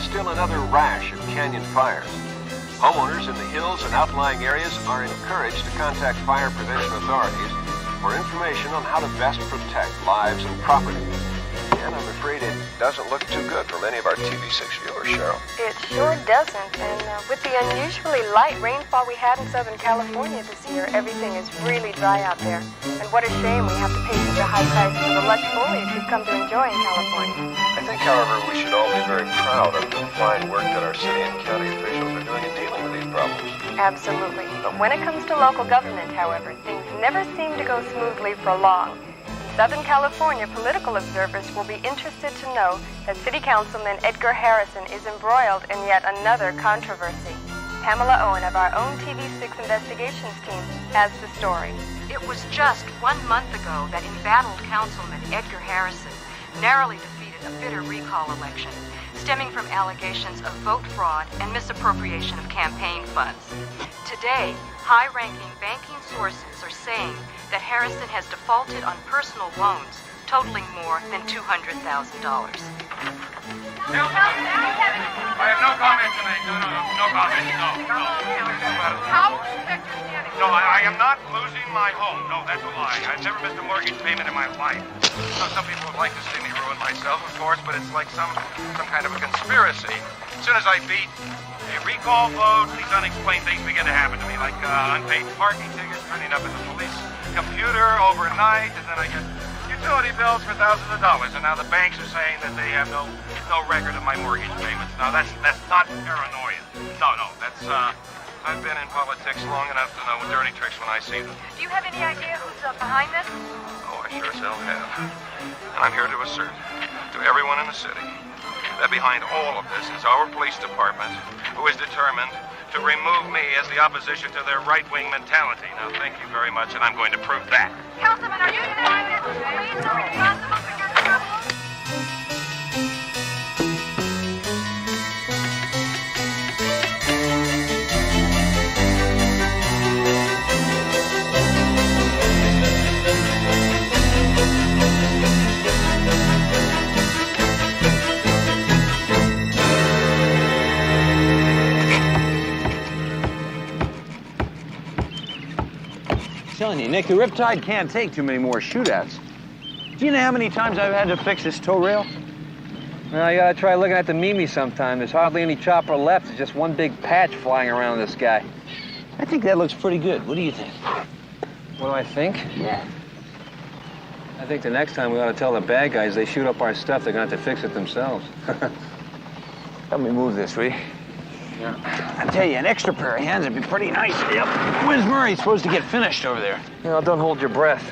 still another rash of canyon fires. Homeowners in the hills and outlying areas are encouraged to contact fire prevention authorities for information on how to best protect lives and property. And I'm afraid it doesn't look too good for many of our TV6 viewers, Cheryl. It sure doesn't. And with the unusually light rainfall we had in Southern California this year, everything is really dry out there. And what a shame we have to pay such a high price for the lush foliage we've come to enjoy in California. I think, however, we should all be very proud of the fine work that our city and county officials are doing in dealing with these problems. Absolutely. But when it comes to local government, however, things never seem to go smoothly for long. In Southern California, political observers will be interested to know that City Councilman Edgar Harrison is embroiled in yet another controversy. Pamela Owen of our own TV6 investigations team has the story. It was just 1 month ago that embattled Councilman Edgar Harrison narrowly defeated a bitter recall election stemming from allegations of vote fraud and misappropriation of campaign funds. Today, high-ranking banking sources are saying that Harrison has defaulted on personal loans totaling more than $200,000. I have no comment to make. No comment. No. How will you protect your standing? No, I am not losing my home. No, that's a lie. I've never missed a mortgage payment in my life. So some people would like to see me ruin myself, of course, but it's like some kind of a conspiracy. As soon as I beat a recall vote, these unexplained things begin to happen to me, like unpaid parking tickets turning up in the police computer overnight, and then I get utility bills for thousands of dollars, and now the banks are saying that they have no record of my mortgage payments. Now that's not paranoia. No, that's I've been in politics long enough to know dirty tricks when I see them. Do you have any idea who's behind this? Oh, I sure as hell have. And I'm here to assert to everyone in the city that behind all of this is our police department, who is determined to remove me as the opposition to their right-wing mentality. Now, thank you very much, and I'm going to prove that. Councilman, are you denying this? Police are responsible for your trouble? Telling you, Nick, the Riptide can't take too many more shootouts. Do you know how many times I've had to fix this tow rail? Well, you gotta try looking at the Mimi sometime. There's hardly any chopper left. It's just one big patch flying around this guy. I think that looks pretty good. What do you think? What do I think? Yeah. I think the next time we ought to tell the bad guys they shoot up our stuff, they're gonna have to fix it themselves. Help me move this, will you? Yeah. I tell you, an extra pair of hands would be pretty nice. Yep. When's Murray supposed to get finished over there? You know, don't hold your breath.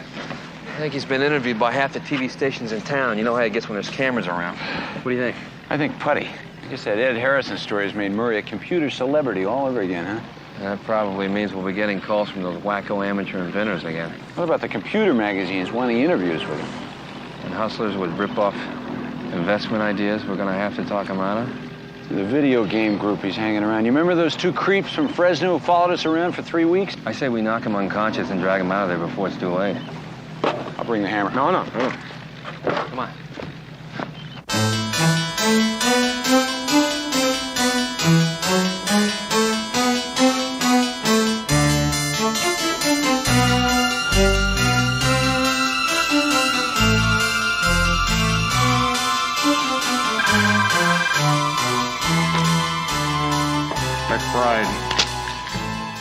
I think he's been interviewed by half the TV stations in town. You know how it gets when there's cameras around. What do you think? I think putty. I guess that Ed Harrison story has made Murray a computer celebrity all over again, huh? That probably means we'll be getting calls from those wacko amateur inventors again. What about the computer magazines wanting interviews with him? And hustlers with rip-off investment ideas we're gonna have to talk him out of? The video game group he's hanging around. You remember those two creeps from Fresno who followed us around for 3 weeks? I say we knock him unconscious and drag him out of there before it's too late. I'll bring the hammer. No. Come on.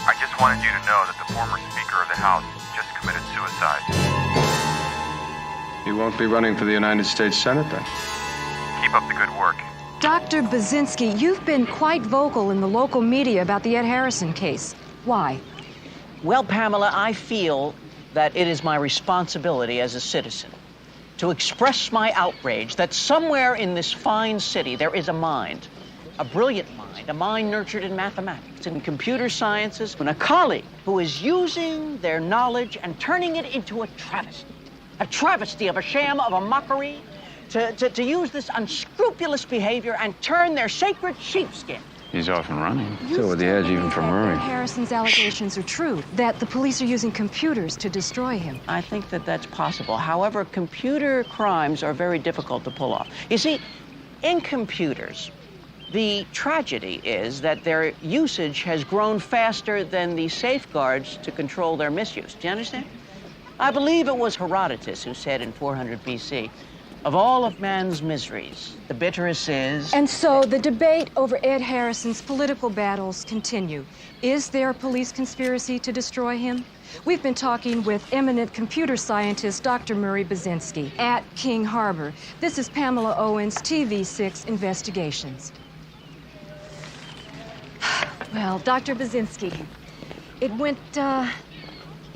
I just wanted you to know that the former Speaker of the House just committed suicide. He won't be running for the United States Senate, then? Keep up the good work. Dr. Baczynski, you've been quite vocal in the local media about the Ed Harrison case. Why? Well, Pamela, I feel that it is my responsibility as a citizen to express my outrage that somewhere in this fine city there is a mind, a brilliant mind, a mind nurtured in mathematics and computer sciences, and a colleague who is using their knowledge and turning it into a travesty of a sham, of a mockery, to use this unscrupulous behavior and turn their sacred sheepskin. He's off and running. Still with the edge even from Murray. Harrison's allegations are true, that the police are using computers to destroy him. I think that that's possible. However, computer crimes are very difficult to pull off. You see, in computers, The tragedy is that their usage has grown faster than the safeguards to control their misuse. Do you understand? I believe it was Herodotus who said in 400 BC, of all of man's miseries, the bitterest is... And so the debate over Ed Harrison's political battles continue. Is there a police conspiracy to destroy him? We've been talking with eminent computer scientist Dr. Murray Basinski at King Harbor. This is Pamela Owens, TV6 Investigations. Well, Dr. Basinski, it went,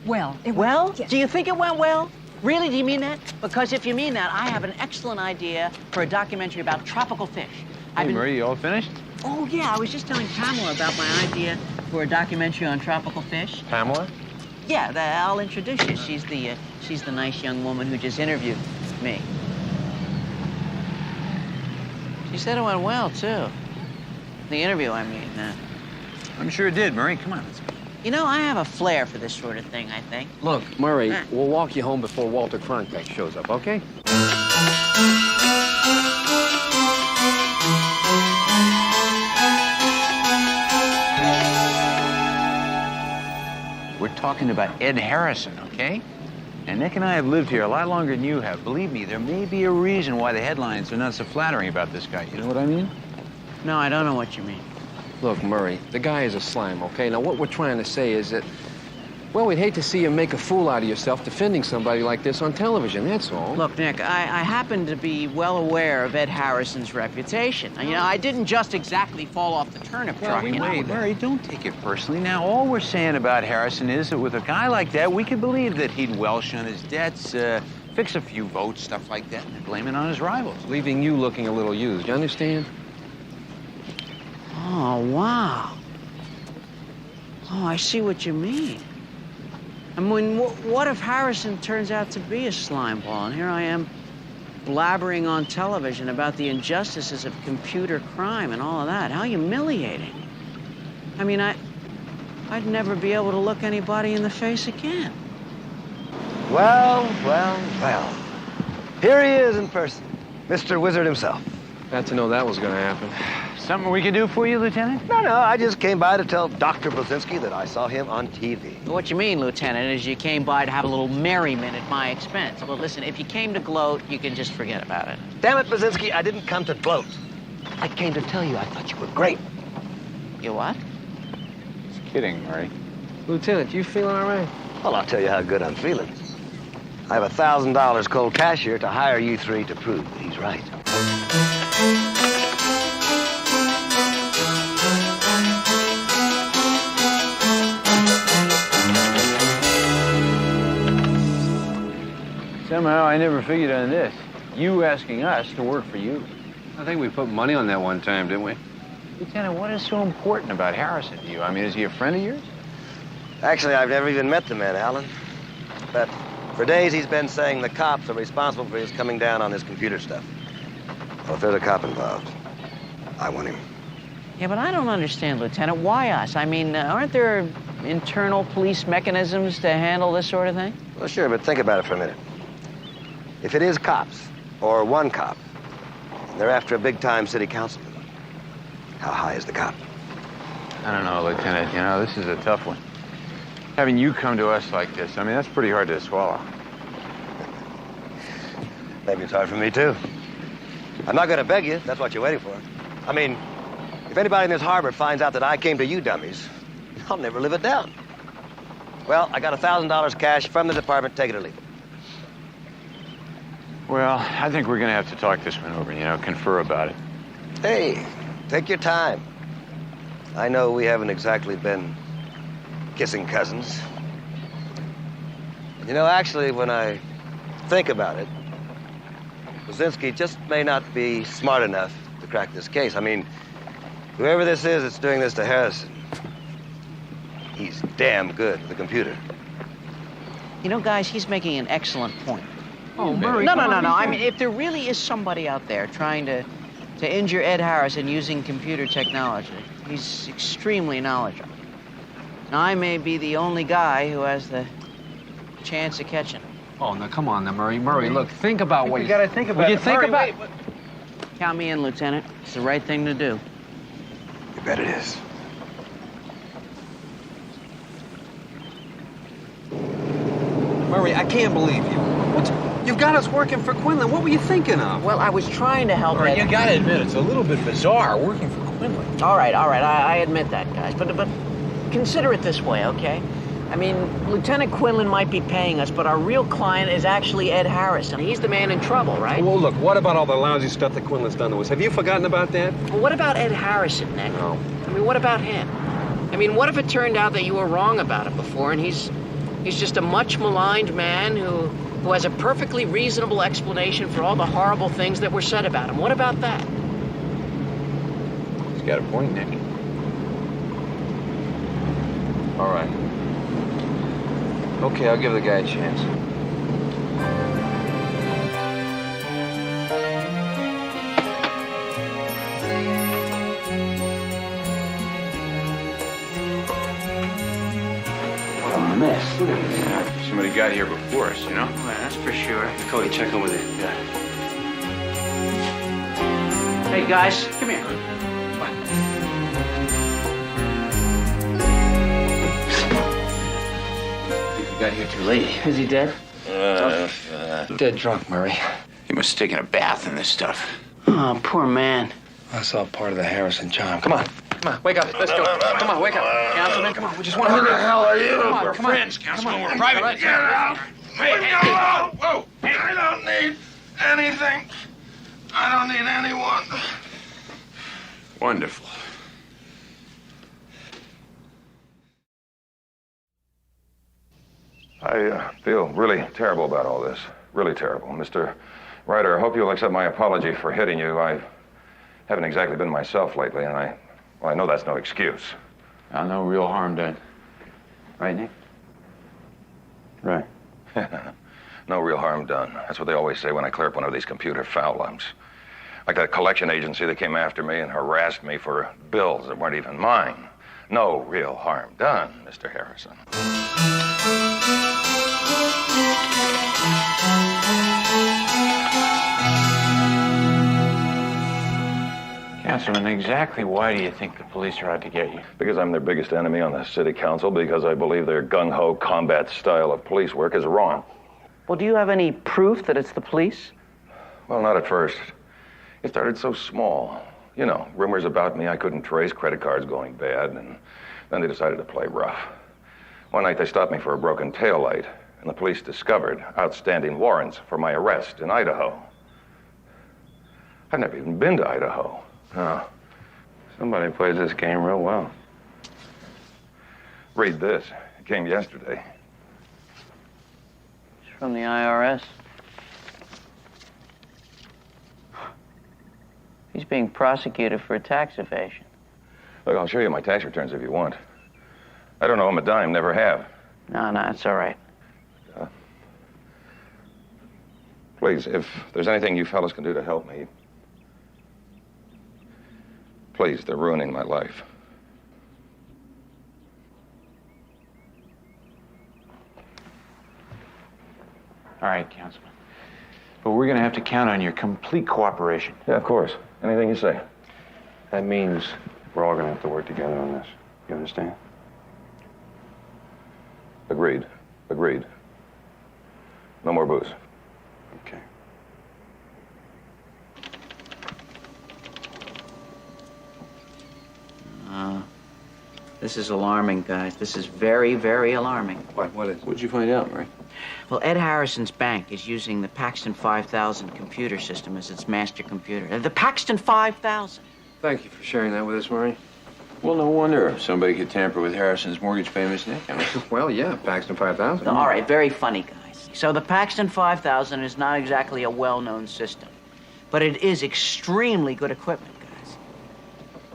well. Well? Yes. Do you think it went well? Really, do you mean that? Because if you mean that, I have an excellent idea for a documentary about tropical fish. Hey, Murray, you all finished? Oh, yeah, I was just telling Pamela about my idea for a documentary on tropical fish. Pamela? Yeah, I'll introduce you. She's the nice young woman who just interviewed me. She said it went well, too. The interview, I mean. I'm sure it did, Murray. Come on, let's go. You know, I have a flair for this sort of thing, I think. Look, Murray, we'll walk you home before Walter Cronkite shows up, okay? We're talking about Ed Harrison, okay? And Nick and I have lived here a lot longer than you have. Believe me, there may be a reason why the headlines are not so flattering about this guy. You know what I mean? No, I don't know what you mean. Look, Murray, the guy is a slime, okay? Now, what we're trying to say is that, well, we'd hate to see you make a fool out of yourself defending somebody like this on television, that's all. Look, Nick, I happen to be well aware of Ed Harrison's reputation. You know, I didn't just exactly fall off the turnip truck, you know. Wait, Murray, don't take it personally. Now, all we're saying about Harrison is that with a guy like that, we could believe that he'd welsh on his debts, fix a few votes, stuff like that, and blame it on his rivals. Leaving you looking a little used, you understand? Oh, wow. Oh, I see what you mean. I mean, what if Harrison turns out to be a slimeball, and here I am blabbering on television about the injustices of computer crime and all of that? How humiliating. I mean, I'd never be able to look anybody in the face again. Well, well, well. Here he is in person, Mr. Wizard himself. Glad to know that was going to happen. Something we can do for you, Lieutenant? No, I just came by to tell Dr. Basinski that I saw him on TV. What you mean, Lieutenant, is you came by to have a little merriment at my expense. Well, listen, if you came to gloat, you can just forget about it. Damn it, Basinski, I didn't come to gloat. I came to tell you I thought you were great. You what? Just kidding, Murray. Lieutenant, you feeling all right? Well, I'll tell you how good I'm feeling. I have $1,000 cold cash here to hire you three to prove that he's right. Somehow I never figured on this. You asking us to work for you. I think we put money on that one time, didn't we? Lieutenant, what is so important about Harrison to you? I mean, is he a friend of yours? Actually, I've never even met the man, Alan. But for days he's been saying the cops are responsible for his coming down on his computer stuff. Well, if there's a cop involved, I want him. Yeah, but I don't understand, Lieutenant. Why us? I mean, aren't there internal police mechanisms to handle this sort of thing? Well, sure, but think about it for a minute. If it is cops, or one cop, and they're after a big-time city councilman, how high is the cop? I don't know, Lieutenant. You know, this is a tough one. Having you come to us like this, I mean, that's pretty hard to swallow. Maybe it's hard for me, too. I'm not going to beg you. That's what you're waiting for. I mean, if anybody in this harbor finds out that I came to you dummies, I'll never live it down. Well, I got $1,000 cash from the department. Take it or leave it. Well, I think we're going to have to talk this one over, you know, confer about it. Hey, take your time. I know we haven't exactly been kissing cousins. You know, actually, when I think about it, Basinski just may not be smart enough to crack this case. I mean, whoever this is that's doing this to Harrison, he's damn good with a computer. You know, guys, he's making an excellent point. Oh, Murray. No. I mean, if there really is somebody out there trying to injure Ed Harrison using computer technology, he's extremely knowledgeable. Now, I may be the only guy who has the chance of catching him. Oh, now, come on now, Murray. Murray, look, think about what you got to think about it. Count me in, Lieutenant. It's the right thing to do. Bet it is. Murray, I can't believe you. You've got us working for Quinlan. What were you thinking of? Well, I was trying to help Murray, Ed. you gotta admit, it's a little bit bizarre working for Quinlan. All right, I admit that, guys. But consider it this way, okay? I mean, Lieutenant Quinlan might be paying us, but our real client is actually Ed Harrison. He's the man in trouble, right? Well, look, what about all the lousy stuff that Quinlan's done to us? Have you forgotten about that? Well, what about Ed Harrison, Nick? No. I mean, what about him? I mean, what if it turned out that you were wrong about him before, and he's just a much maligned man who has a perfectly reasonable explanation for all the horrible things that were said about him? What about that? He's got a point, Nick. All right. Okay, I'll give the guy a chance. What a mess. Look at this. Somebody got here before us, you know? Well, that's for sure. Cody, check in with you. Yeah. Hey, guys, come here. You got here too late. Is he dead? Dead drunk, Murray. He must have taken a bath in this stuff. Oh, poor man. That's all part of the Harrison charm. Come on, wake up. Let's go. Come on, wake up. Councilman, come on. We just want to... Who the hell are you? Come on, We're come on. friends, Councilman. Come on. We're private. Right. Get out. Whoa. I don't need anything. I don't need anyone. Wonderful. I feel really terrible about all this. Really terrible. Mr. Ryder, I hope you'll accept my apology for hitting you. I haven't exactly been myself lately, and I know that's no excuse. No real harm done. Right, Nick? Right. No real harm done. That's what they always say when I clear up one of these computer foul ups. Like that collection agency that came after me and harassed me for bills that weren't even mine. No real harm done, Mr. Harrison. Councilman, exactly why do you think the police are out to get you? Because I'm their biggest enemy on the city council, because I believe their gung-ho combat style of police work is wrong. Well, do you have any proof that it's the police? Well, not at first. It started so small. You know, rumors about me I couldn't trace, credit cards going bad, and then they decided to play rough. One night they stopped me for a broken taillight, and the police discovered outstanding warrants for my arrest in Idaho. I've never even been to Idaho. Oh, somebody plays this game real well. Read this. It came yesterday. It's from the IRS. He's being prosecuted for tax evasion. Look, I'll show you my tax returns if you want. I don't owe him a dime, never have. No, it's all right. Please, if there's anything you fellas can do to help me, please, they're ruining my life. All right, Councilman. But we're going to have to count on your complete cooperation. Yeah, of course. Anything you say. That means we're all going to have to work together on this. You understand? Agreed. Agreed. No more booze. Okay. This is alarming, guys. This is very, very alarming. What is? What'd you find out, Murray? Well, Ed Harrison's bank is using the Paxton 5000 computer system as its master computer. The Paxton 5000. Thank you for sharing that with us, Murray. Well, no wonder if somebody could tamper with Harrison's mortgage payments, Nick. I mean, Well, yeah, Paxton 5000. All right, very funny, guys. So the Paxton 5000 is not exactly a well-known system, but it is extremely good equipment, guys.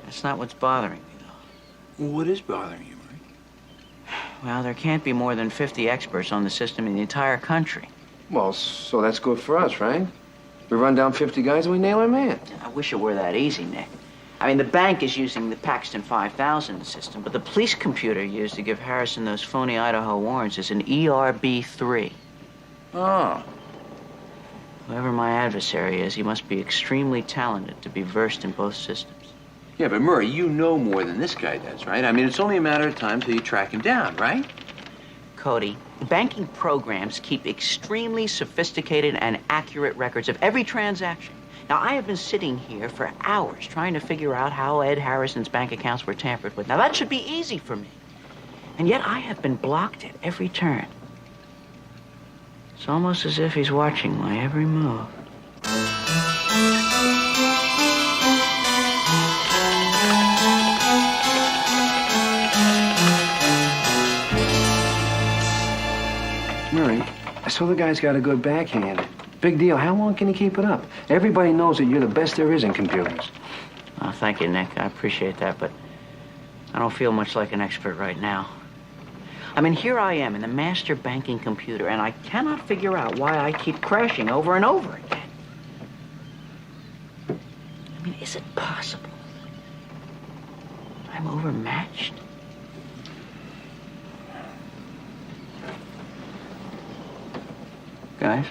That's not what's bothering me, though. what is bothering you, Murray? Well, there can't be more than 50 experts on the system in the entire country. Well, so that's good for us, right? We run down 50 guys and we nail our man. I wish it were that easy, Nick. I mean, the bank is using the Paxton 5000 system, but the police computer used to give Harrison those phony Idaho warrants is an ERB3. Oh. Whoever my adversary is, he must be extremely talented to be versed in both systems. Yeah, but Murray, you know more than this guy does, right? I mean, it's only a matter of time till you track him down, right? Cody, banking programs keep extremely sophisticated and accurate records of every transaction. Now, I have been sitting here for hours trying to figure out how Ed Harrison's bank accounts were tampered with. Now, that should be easy for me. And yet I have been blocked at every turn. It's almost as if he's watching my every move. Murray, I saw the guy's got a good backhand. Big deal. How long can he keep it up? Everybody knows that you're the best there is in computers. Oh, thank you, Nick. I appreciate that, but I don't feel much like an expert right now. I mean, here I am in the master banking computer, and I cannot figure out why I keep crashing over and over again. I mean, is it possible I'm overmatched? Guys?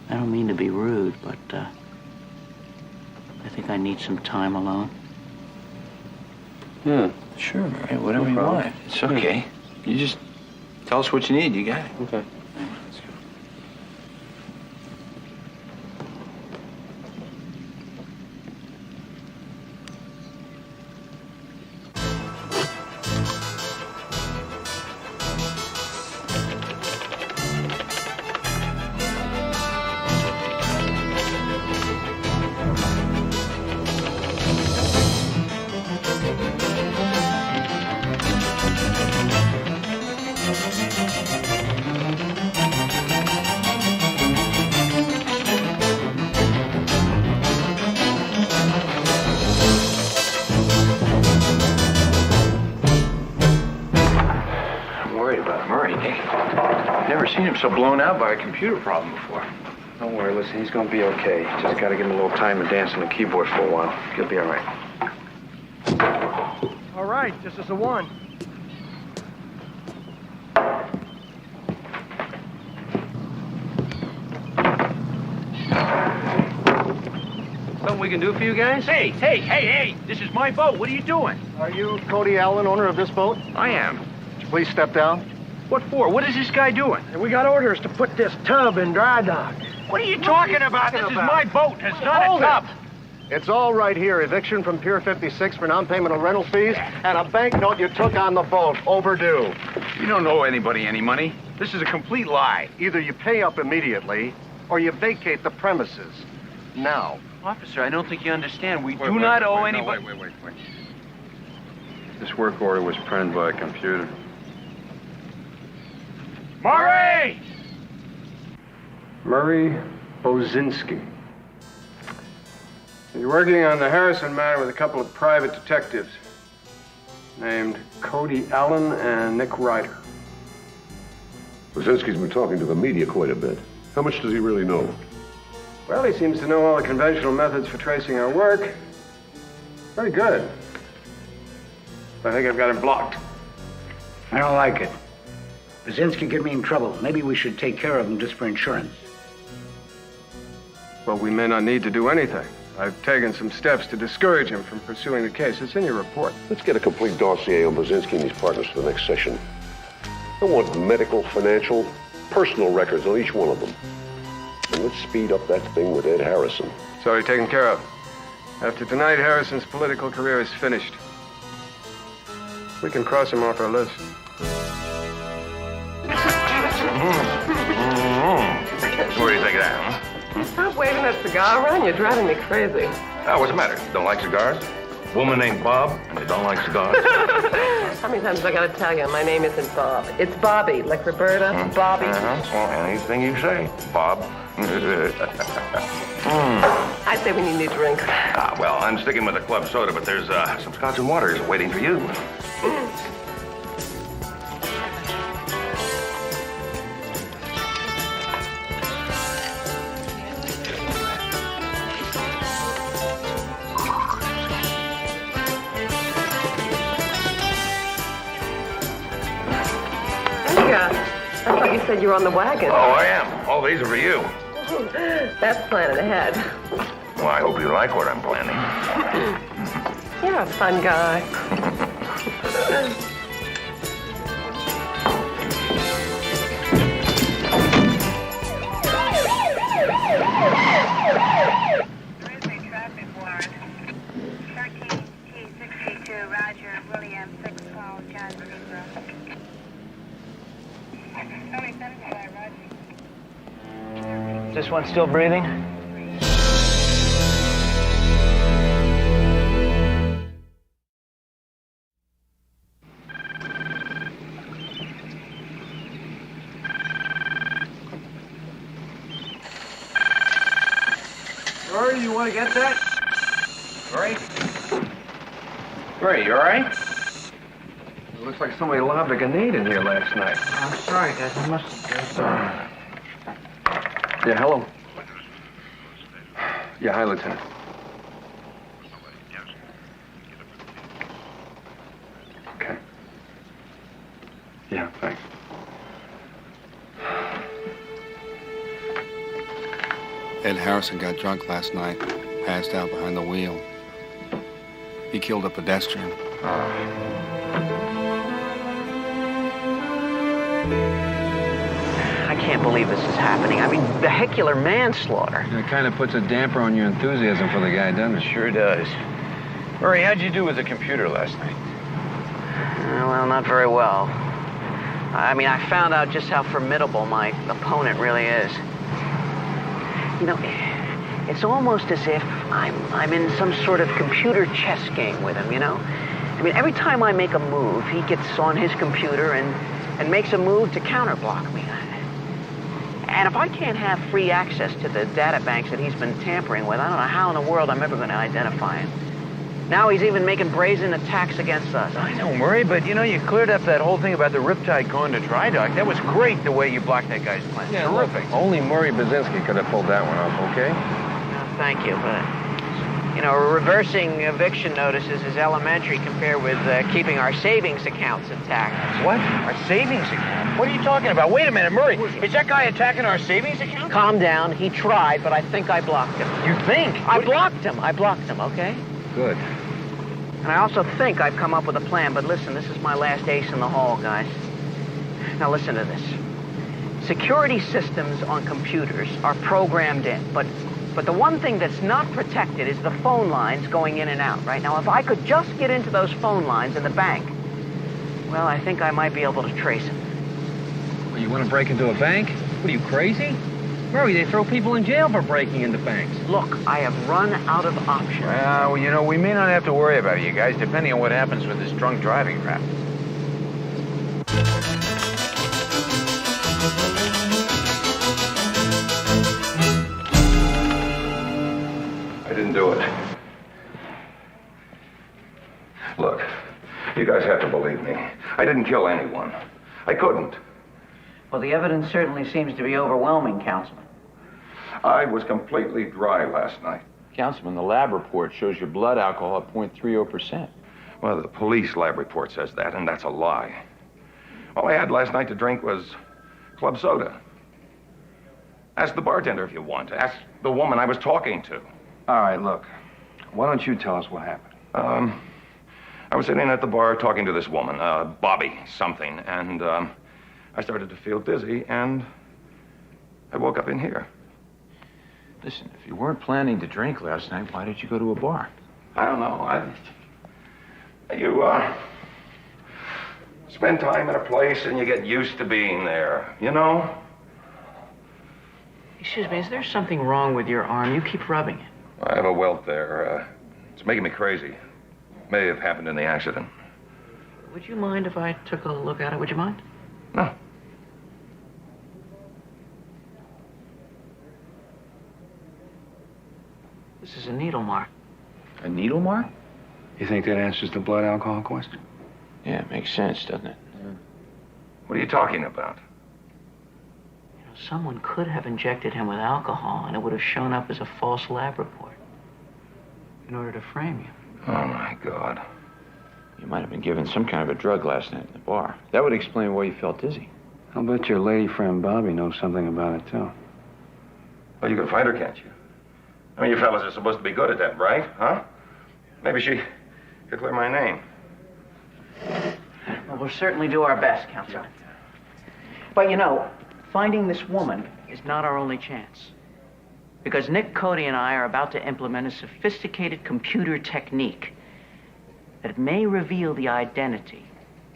I don't mean to be rude, but I think I need some time alone. Sure, Murray, whatever you want. It's okay. You just tell us what you need. You got it. Okay. Let's go. Never seen him so blown out by a computer problem before. Don't worry, listen, he's gonna be okay. Just gotta give him a little time to dance on the keyboard for a while. He'll be all right. All right, this is the one. Something we can do for you guys? Hey, this is my boat. What are you doing? Are you Cody Allen, owner of this boat? I am. Would you please step down? What for? What is this guy doing? And we got orders to put this tub in dry dock. What are you talking about? This is my boat. It's not Hold a tub. It's all right here. Eviction from Pier 56 for non-payment of rental fees and a banknote you took on the boat. Overdue. You don't owe anybody any money. This is a complete lie. Either you pay up immediately or you vacate the premises. Now. Officer, I don't think you understand. We do not owe anybody. Wait. This work order was printed by a computer. Murray! Murray Bozinski. You're working on the Harrison matter with a couple of private detectives named Cody Allen and Nick Ryder. Bozinski's been talking to the media quite a bit. How much does he really know? Well, he seems to know all the conventional methods for tracing our work. Very good. I think I've got him blocked. I don't like it. Bozinski get me in trouble. Maybe we should take care of him just for insurance. Well, we may not need to do anything. I've taken some steps to discourage him from pursuing the case. It's in your report. Let's get a complete dossier on Bozinski and his partners for the next session. I want medical, financial, personal records on each one of them. And let's speed up that thing with Ed Harrison. It's already taken care of. After tonight, Harrison's political career is finished. We can cross him off our list. Where do you think of that, huh? Stop waving that cigar around. You're driving me crazy. Oh, what's the matter? Don't like cigars? Woman named Bob, and you don't like cigars? How many times have I got to tell you? My name isn't Bob. It's Bobby, like Roberta. Bobby. Well, anything you say, Bob. I say we need new drinks. Well, I'm sticking with the club soda, but there's some scotch and waters waiting for you. I thought you said you were on the wagon. Oh, I am. All these are for you. That's planning ahead. Well, I hope you like what I'm planning. You're a fun guy. This one still breathing? Rory, you want to get that? Rory? Rory, you all right? It looks like somebody lobbed a grenade in here last night. I'm sorry, guys. I must have... Yeah, hello. Yeah, hi, Lieutenant. Okay. Yeah, thanks. Ed Harrison got drunk last night, passed out behind the wheel. He killed a pedestrian. I can't believe this is happening. I mean, vehicular manslaughter. It kind of puts a damper on your enthusiasm for the guy, doesn't it? Sure does. Murray, how'd you do with the computer last night? Well, not very well. I mean, I found out just how formidable my opponent really is. You know, it's almost as if I'm in some sort of computer chess game with him, you know? I mean, every time I make a move, he gets on his computer and makes a move to counterblock me. And if I can't have free access to the data banks that he's been tampering with, I don't know how in the world I'm ever going to identify him. Now he's even making brazen attacks against us. I know, Murray, but you know, you cleared up that whole thing about the Riptide going to dry dock. That was great, the way you blocked that guy's plan. Yeah, terrific. Look, only Murray Basinski could have pulled that one off, okay? Thank you, but, you know, reversing eviction notices is elementary compared with keeping our savings accounts intact. What? Our savings account? What are you talking about? Wait a minute, Murray. Is that guy attacking our savings account? Calm down. He tried, but I think I blocked him. You think? I blocked him, okay? Good. And I also think I've come up with a plan, but listen, this is my last ace in the hole, guys. Now listen to this. Security systems on computers are programmed in, but the one thing that's not protected is the phone lines going in and out, right? Now, if I could just get into those phone lines in the bank, well, I think I might be able to trace him. Well, you want to break into a bank? What are you, crazy? Murray, they throw people in jail for breaking into banks. Look, I have run out of options. Well, you know, we may not have to worry about you guys, depending on what happens with this drunk driving crap. I didn't do it. Look, you guys have to believe me. I didn't kill anyone. I couldn't. Well, the evidence certainly seems to be overwhelming, Councilman. I was completely dry last night. Councilman, the lab report shows your blood alcohol at 0.30%. Well, the police lab report says that, and that's a lie. All I had last night to drink was club soda. Ask the bartender if you want. Ask the woman I was talking to. All right, look. Why don't you tell us what happened? I was sitting at the bar talking to this woman, Bobby something, and I started to feel dizzy, and I woke up in here. Listen, if you weren't planning to drink last night, why did you go to a bar? I don't know. You spend time in a place and you get used to being there, you know? Excuse me, is there something wrong with your arm? You keep rubbing it. I have a welt there. It's making me crazy. May have happened in the accident. Would you mind if I took a look at it? Would you mind? No. This is a needle mark. A needle mark? You think that answers the blood alcohol question? Yeah, it makes sense, doesn't it? Yeah. What are you talking about? You know, someone could have injected him with alcohol, and it would have shown up as a false lab report in order to frame you. Oh, my God. You might have been given some kind of a drug last night in the bar. That would explain why you felt dizzy. I'll bet your lady friend Bobby knows something about it, too. Well, you can find her, can't you? I mean, you fellas are supposed to be good at that, right? Huh? Maybe she could clear my name. Well, we'll certainly do our best, Councilman. But you know, finding this woman is not our only chance. Because Nick, Cody, and I are about to implement a sophisticated computer technique that may reveal the identity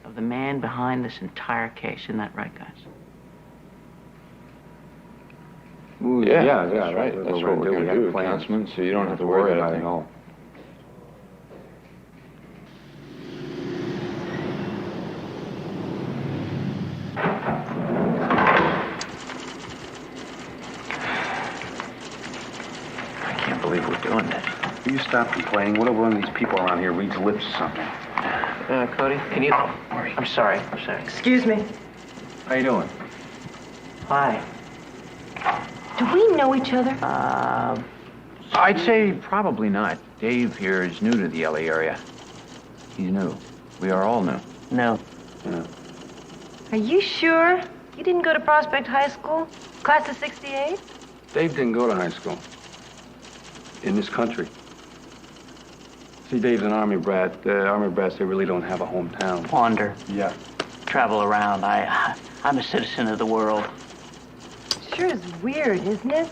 of the man behind this entire case. Isn't that right, guys? Ooh, yeah, right. That's what we're going to do, Councilman, so you don't have to worry about it all. I can't believe we're doing this. Will you stop complaining? What if one of these people around here reads lips or something? Cody, can you... I'm sorry. Excuse me. How you doing? Hi. Do we know each other? I'd say probably not. Dave here is new to the LA area. He's new. We are all new. No. Yeah. Are you sure? You didn't go to Prospect High School? Class of 68? Dave didn't go to high school. In this country. See, Dave's an Army brat. Army brats, they really don't have a hometown. Wander. Yeah. Travel around. I'm a citizen of the world. Sure is weird, isn't it?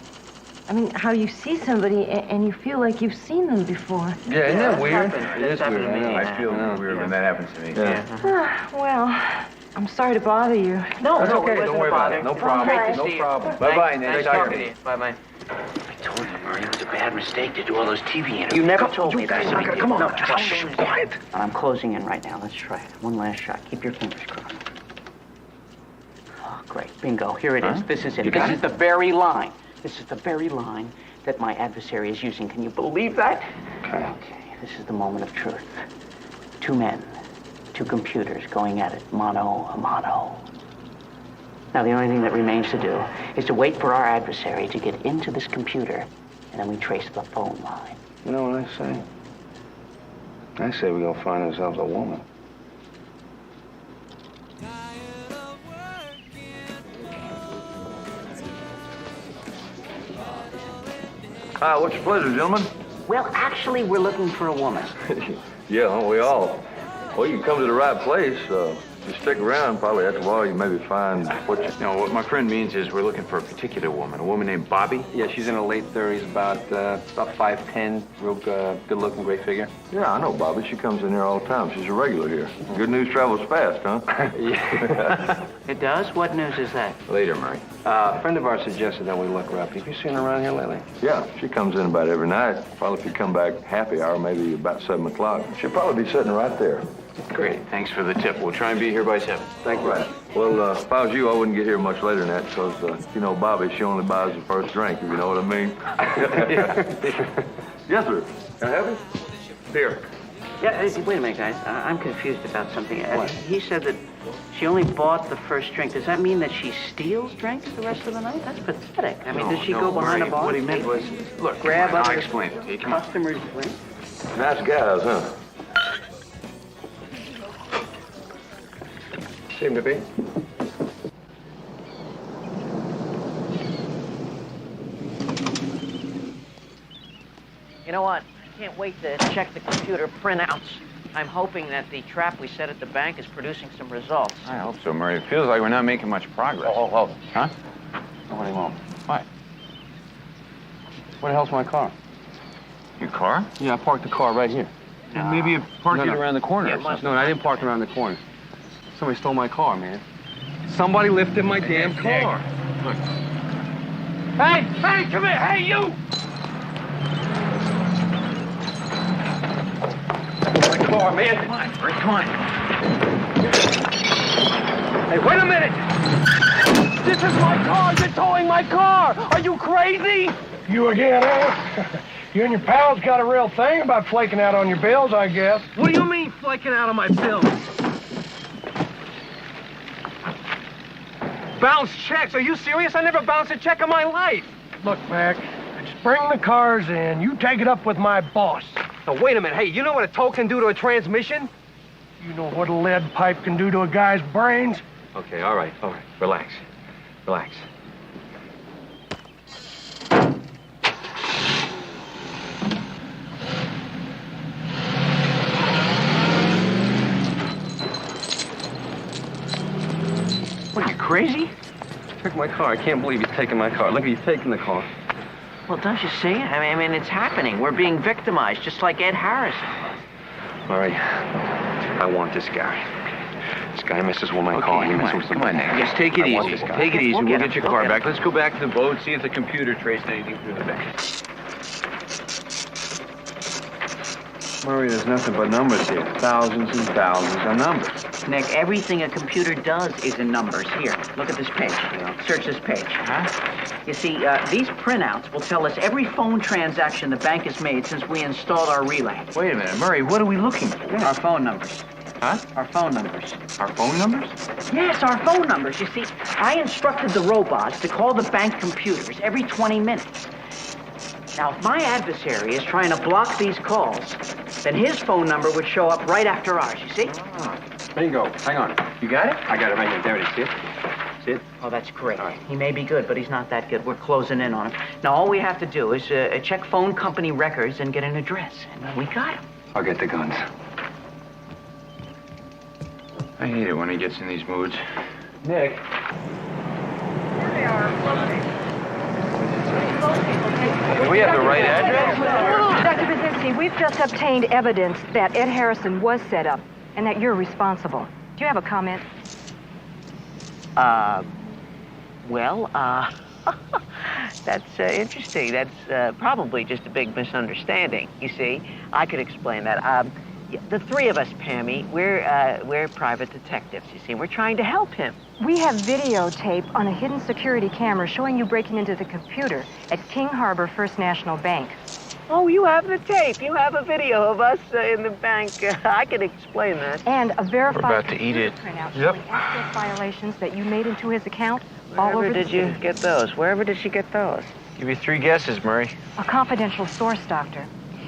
I mean, how you see somebody and you feel like you've seen them before. Yeah, isn't that weird? It is weird, I know. I feel weird when that happens to me. Yeah. Well, I'm sorry to bother you. No, That's no, okay. Don't worry about it. No problem. Bye. No problem. Bye-bye, Nick. Nice talking to you. Bye-bye. I told you, Murray, it was a bad mistake to do all those TV interviews. You never told me that. Come on. No, Shh, quiet. I'm closing in right now. Let's try it. One last shot. Keep your fingers crossed. Oh, great. Bingo. Here it is. This is it. This is the very line. This is the very line that my adversary is using. Can you believe that? Okay. This is the moment of truth. Two men, two computers going at it, mano a mano. Now, the only thing that remains to do is to wait for our adversary to get into this computer, and then we trace the phone line. You know what I say? I say we go find ourselves a woman. What's your pleasure, gentlemen? Well, actually, we're looking for a woman. Yeah, aren't we all? Well, you come to the right place. You stick around, probably after a while, you maybe find what you... No, what my friend means is we're looking for a particular woman. A woman named Bobby. Yeah, she's in her late 30s, about 5'10", real good-looking, great figure. Yeah, I know Bobby. She comes in here all the time. She's a regular here. Good news travels fast, huh? Yeah. It does? What news is that? Later, Murray. A friend of ours suggested that we look her up. Have you seen her around here lately? Yeah, she comes in about every night. Probably if you come back happy hour, maybe about 7 o'clock. She'll probably be sitting right there. Great. Thanks for the tip. We'll try and be here by 7. Thank you. Right. Well, if I was you, I wouldn't get here much later than that because, you know, Bobby, she only buys the first drink, if you know what I mean. Yes, sir. Can I have it? Here. Yeah, wait a minute, guys. I'm confused about something. What? He said that she only bought the first drink. Does that mean that she steals drinks the rest of the night? That's pathetic. I mean, does she go behind a bar? What he meant was, look, grab I'll other explain it to you. Come on. customers' drinks? Nice guys, huh? Seem to be. You know what? I can't wait to check the computer printouts. I'm hoping that the trap we set at the bank is producing some results. I hope so, Murray. It feels like we're not making much progress. Oh. Huh? What do you want? What? Where the hell's my car? Your car? Yeah, I parked the car right here. And maybe you parked it around the corner or something. No, I didn't park around the corner. Somebody stole my car, man. Somebody lifted my damn car. Look. Hey, come here. Hey, you! My car, man. Come on, Murray, come on. Hey, wait a minute! This is my car! You're towing my car! Are you crazy? You again, eh? You and your pals got a real thing about flaking out on your bills, I guess. What do you mean, flaking out on my bills? Bounce checks? Are you serious? I never bounced a check in my life. Look, Mac, just bring the cars in. You take it up with my boss. Now, wait a minute. Hey, you know what a tow can do to a transmission? You know what a lead pipe can do to a guy's brains? Okay, all right. Relax. my car. I can't believe he's taking my car. Look, he's taking the car. Well, don't you see? I mean, it's happening. We're being victimized, just like Ed Harrison. Murray, I want this guy. This guy messes with my car. He messes with Come on, Nick. Just take it easy. Take it easy. We'll get your car back. Let's go back to the boat, see if the computer traced anything through the bank. Murray, there's nothing but numbers here. Thousands and thousands of numbers. Nick, everything a computer does is in numbers. Here, look at this page. Search this page. Huh? You see, these printouts will tell us every phone transaction the bank has made since we installed our relay. Wait a minute, Murray, what are we looking for? Our phone numbers. Huh? Our phone numbers. Our phone numbers? Yes, our phone numbers. You see, I instructed the robots to call the bank computers every 20 minutes. Now, if my adversary is trying to block these calls, then his phone number would show up right after ours, you see? Bingo. Hang on. You got it? I got it right here. There it is. See it? See it? Oh, that's great. He may be good, but he's not that good. We're closing in on him. Now, all we have to do is check phone company records and get an address. And we got him. I'll get the guns. I hate it when he gets in these moods. Nick. Here they are. Do we have the right address? Dr. Brzezinski, we've just obtained evidence that Ed Harrison was set up and that you're responsible. Do you have a comment? That's interesting. That's probably just a big misunderstanding. You see, I could explain that. The three of us, Pammy, we're private detectives, you see. We're trying to help him. We have videotape on a hidden security camera showing you breaking into the computer at King Harbor First National Bank. Oh, you have the tape. You have a video of us in the bank. I can explain that. And a verified We're about to eat it. printout Yep. showing access violations that you made into his account all over Wherever the did you city. get those? Wherever did she get those? Give you 3 guesses, Murray. A confidential source, Doctor.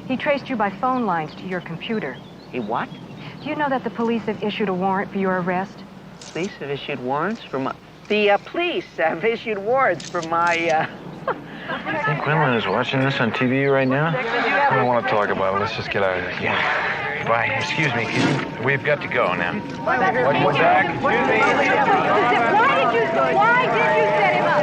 He traced you by phone lines to your computer. He what? Do you know that the police have issued a warrant for your arrest? Police have issued warrants for my... The police have issued warrants for my, I think Quinlan is watching this on TV right now. I don't want to talk about it. Let's just get out of here. Yeah. Bye. Excuse me. We've got to go now. What's back? Why did you set him up?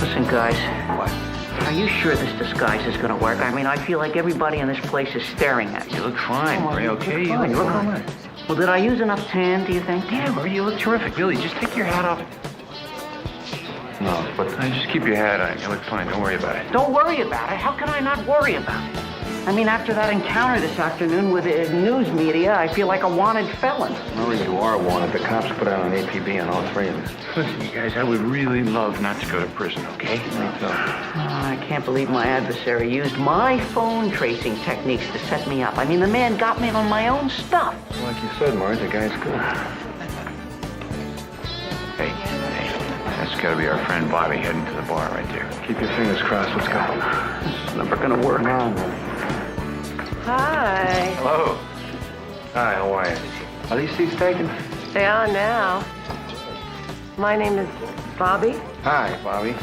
Listen, guys. What? Are you sure this disguise is going to work? I mean, I feel like everybody in this place is staring at me. You look fine, Murray, okay? You Fine. look fine. Well, did I use enough tan, do you think? Yeah, Murray, you look terrific. Really, just take your hat off. No, but Just keep your hat on. You look fine. Don't worry about it. Don't worry about it. How can I not worry about it? I mean, after that encounter this afternoon with the news media, I feel like a wanted felon. Murray, you are wanted. The cops put out an APB on all 3 of us. Listen, you guys, I would really love not to go to prison, okay? I can't believe my adversary used my phone tracing techniques to set me up. I mean, the man got me on my own stuff. Like you said, Murray, the guy's good. Hey, that's got to be our friend Bobby heading to the bar right there. Keep your fingers crossed. Let's go. This is never going to work. Hi. Hello. Hi, how are you? Are these seats taken? They are now. My name is Bobby. Hi, Bobby.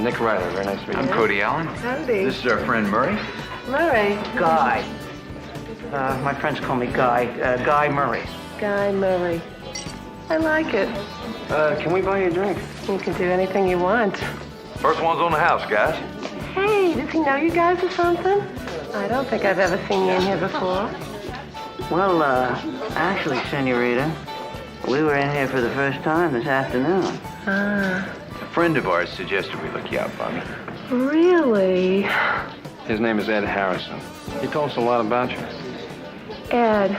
Nick Ryder. Very nice to meet you. I'm Cody Allen. Howdy. This is our friend Murray. Murray. Guy. My friends call me Guy. Guy Murray. Guy Murray. I like it. Can we buy you a drink? You can do anything you want. First one's on the house, guys. Hey, does he know you guys or something? I don't think I've ever seen you in here before. Well, actually, senorita, we were in here for the first time this afternoon. Ah, A friend of ours suggested we look you up, Bobby. really? His name is Ed Harrison. He told us a lot about you. Ed,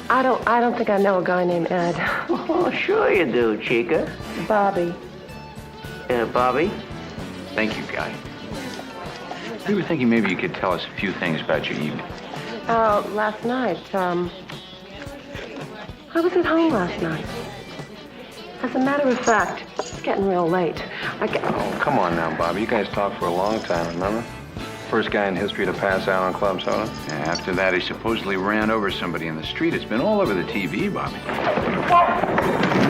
I don't think I know a guy named Ed. Oh, sure you do, Chica. Bobby. Bobby? Thank you, Guy. We were thinking maybe you could tell us a few things about your evening. Last night, I was at home last night. As a matter of fact, it's getting real late. Oh, come on now, Bobby. You guys talked for a long time, remember? First guy in history to pass out on club soda. After that, he supposedly ran over somebody in the street. It's been all over the TV, Bobby. Whoa!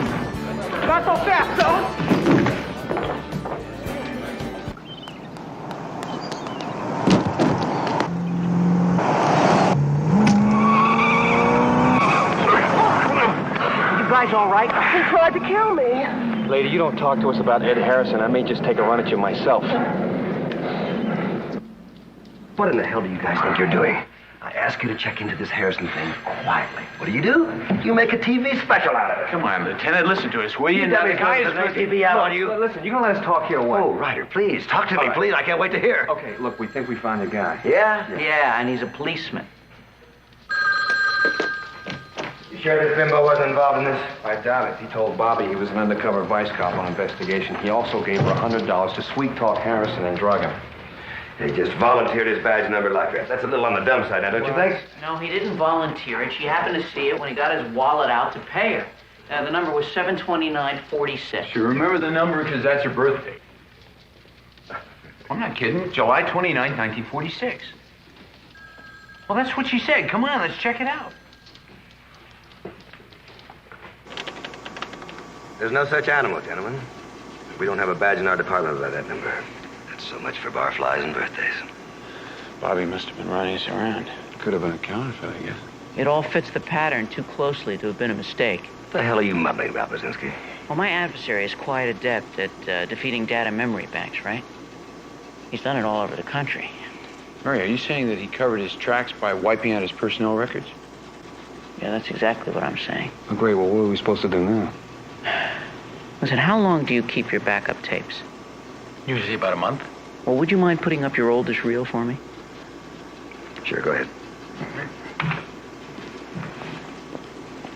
Not so fast, son! You guys all right? He tried to kill me. Lady, you don't talk to us about Ed Harrison. I may just take a run at you myself. What in the hell do you guys think you're doing? I ask you to check into this Harrison thing quietly. What do? You make a TV special out of it. Come on, Lieutenant, listen to us, will you? Now, the guy is TV out on you. Listen, you're gonna let us talk here or what? Oh, Ryder, please, talk to me, please. I can't wait to hear. Okay, look, we think we found the guy. Yeah, and he's a policeman. You sure this bimbo wasn't involved in this? I doubt it. He told Bobby he was an undercover vice cop on investigation. He also gave her $100 to sweet-talk Harrison and drug him. He just volunteered his badge number like that. That's a little on the dumb side now, don't you think? No, he didn't volunteer it. She happened to see it when he got his wallet out to pay her. The number was 72946. You remember the number because that's your birthday. I'm not kidding. July 29th, 1946. Well, that's what she said. Come on, let's check it out. There's no such animal, gentlemen. We don't have a badge in our department by that number. That's so much for barflies and birthdays. Bobby must have been running us around. Could have been a counterfeit, I guess. It all fits the pattern too closely to have been a mistake. What the hell are you mumbling about, Brzezinski? Well, my adversary is quite adept at defeating data memory banks, right? He's done it all over the country. Murray, are you saying that he covered his tracks by wiping out his personnel records? Yeah, that's exactly what I'm saying. Oh, great. Well, what are we supposed to do now? Listen, how long do you keep your backup tapes? Usually about a month. Well, would you mind putting up your oldest reel for me? Sure, go ahead.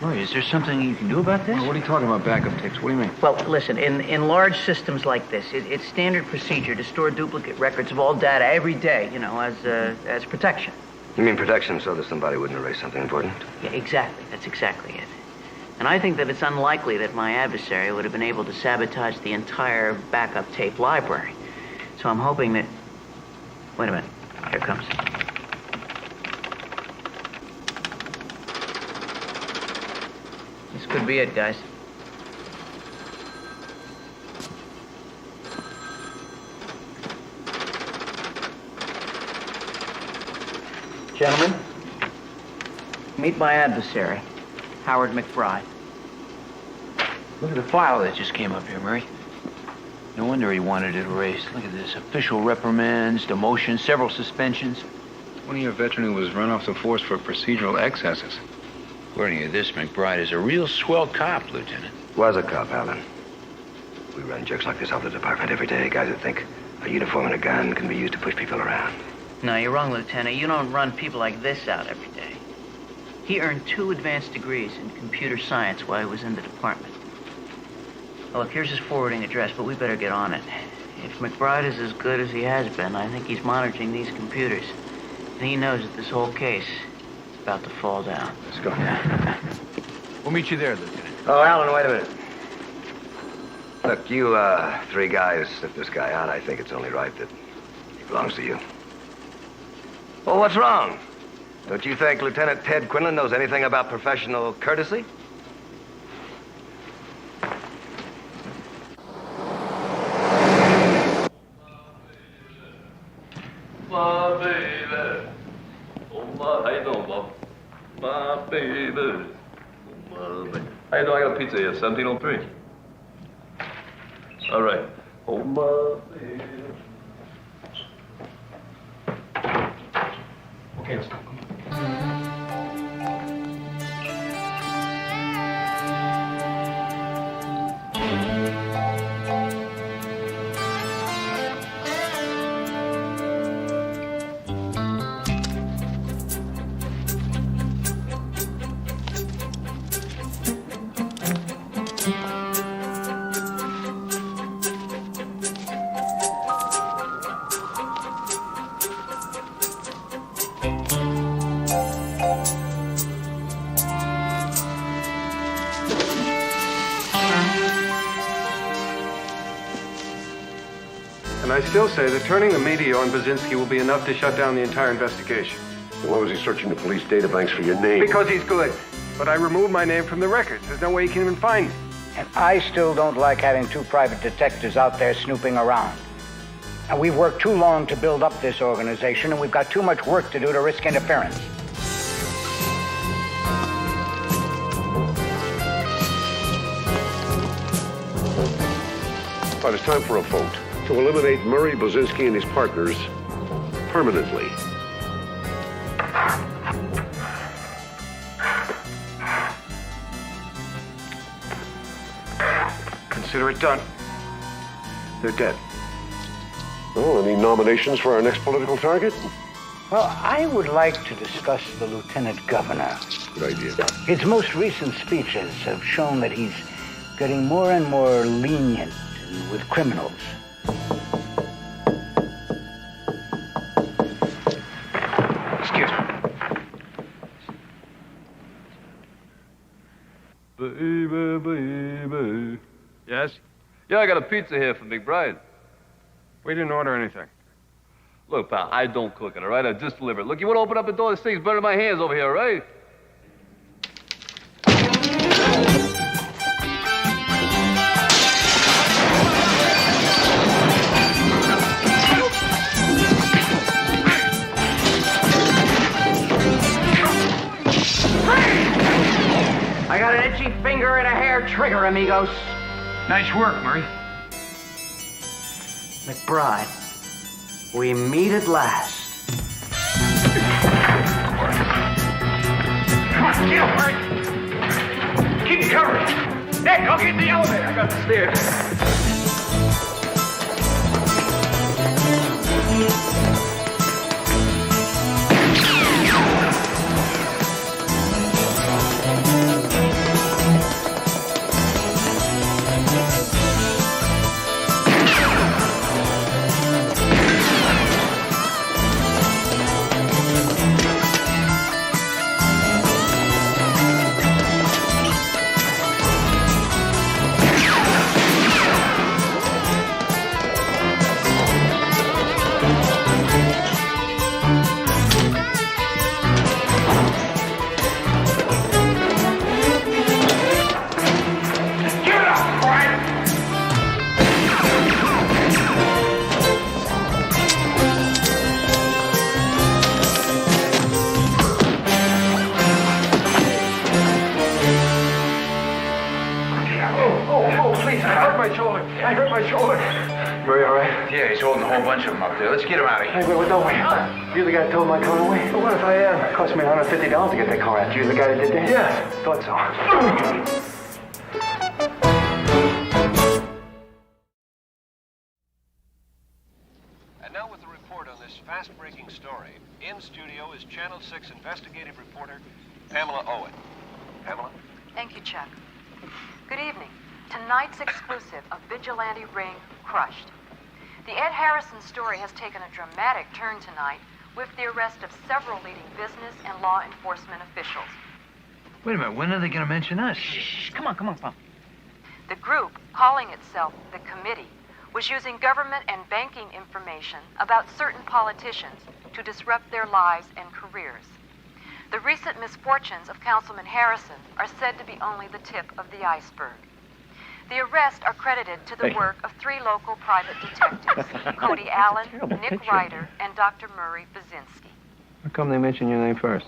Murray, is there something you can do about this? Well, what are you talking about, backup tapes? What do you mean? Well, listen, in large systems like this, it's standard procedure to store duplicate records of all data every day, you know, as protection. You mean protection so that somebody wouldn't erase something important? Yeah, exactly. That's exactly it. And I think that it's unlikely that my adversary would have been able to sabotage the entire backup tape library. So I'm hoping that... Wait a minute. Here it comes. This could be it, guys. Gentlemen, meet my adversary, Howard McBride. Look at the file that just came up here, Murray. No wonder he wanted it erased. Look at this. Official reprimands, demotions, several suspensions. One of your veteran who was run off the force for procedural excesses. According to this, McBride is a real swell cop, Lieutenant. Was a cop, Alan. We run jerks like this off the department every day. Guys that think a uniform and a gun can be used to push people around. No, you're wrong, Lieutenant. You don't run people like this out every day. He earned 2 advanced degrees in computer science while he was in the department. Well, look, here's his forwarding address, but we better get on it. If McBride is as good as he has been, I think he's monitoring these computers. And he knows that this whole case is about to fall down. Let's go. Yeah. We'll meet you there, Lieutenant. Oh, Alan, wait a minute. Look, you 3 guys sent this guy out. I think it's only right that he belongs to you. Well, what's wrong? Don't you think Lieutenant Ted Quinlan knows anything about professional courtesy? My baby. Oh, my, how you doing, Bob? My baby. Oh, my baby. How you doing? I got a pizza here, 1703. All right. Oh, my baby. Okay, let's go. Come on. And I still say that turning the media on Brzezinski will be enough to shut down the entire investigation. Why was he searching the police databanks for your name? Because he's good. But I removed my name from the records. There's no way he can even find me. And I still don't like having two private detectives out there snooping around. And we've worked too long to build up this organization, and we've got too much work to do to risk interference. But it's time for a vote to eliminate Murray, Buzinski, and his partners permanently. Consider it done. They're dead. Well, any nominations for our next political target? Well, I would like to discuss the lieutenant governor. Good idea. His most recent speeches have shown that he's getting more and more lenient with criminals. Excuse me. Baby, baby. Yes? Yeah, I got a pizza here for McBride. We didn't order anything. Look, pal, I don't cook it, all right? I just deliver it. Look, you want to open up the door? This thing's burning my hands over here, all right? I got an itchy finger and a hair trigger, amigos. Nice work, Murray. McBride, we meet at last. Come on, get up, Murray. Keep covering. Nick, I'll get in the elevator. I got the stairs. I hurt my shoulder. Murray, all right? Yeah, he's holding a whole bunch of them up there. Let's get him out of here. Hey, wait, don't wait. You the guy that told my car away? Well, what if I am? It cost me $150 to get that car out. You the guy that did that? Yeah, thought so. And now with the report on this fast-breaking story, in studio is Channel 6 investigative reporter Pamela Owen. Pamela? Thank you, Chuck. Good evening. Tonight's exclusive, a vigilante ring crushed. The Ed Harrison story has taken a dramatic turn tonight with the arrest of several leading business and law enforcement officials. Wait a minute, when are they going to mention us? Shh, come on. The group, calling itself the Committee, was using government and banking information about certain politicians to disrupt their lives and careers. The recent misfortunes of Councilman Harrison are said to be only the tip of the iceberg. The arrests are credited to the work of 3 local private detectives, Cody Allen, Nick Ryder, and Dr. Murray Buzinski. How come they mention your name first?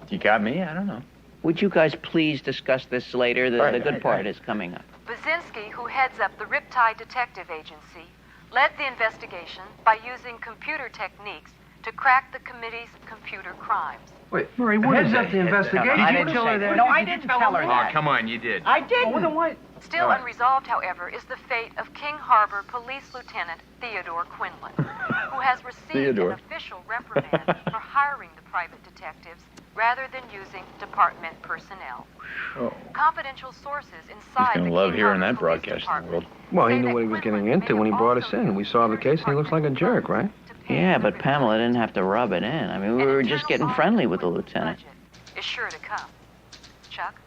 You got me? I don't know. Would you guys please discuss this later? The good part is coming up. Buzinski, who heads up the Riptide Detective Agency, led the investigation by using computer techniques to crack the committee's computer crimes. Wait, Murray, what Heads is up up the the investigation. investigation? I didn't tell her that. No, I didn't tell her that. Oh, come on, you did. I didn't. Well, then why? Still unresolved, however, is the fate of King Harbor Police Lieutenant Theodore Quinlan, who has received an official reprimand for hiring the private detectives rather than using department personnel. Oh. Confidential sources inside He's the gonna love King hearing Harbor that Police broadcast in the Department world. Well, he say knew that what he was Quinlan getting into when he may brought us also in. We solved the case, and he looks like a jerk, right? Yeah, but Pamela didn't have to rub it in. I mean, we were just getting friendly with the lieutenant. is sure to come. Chuck?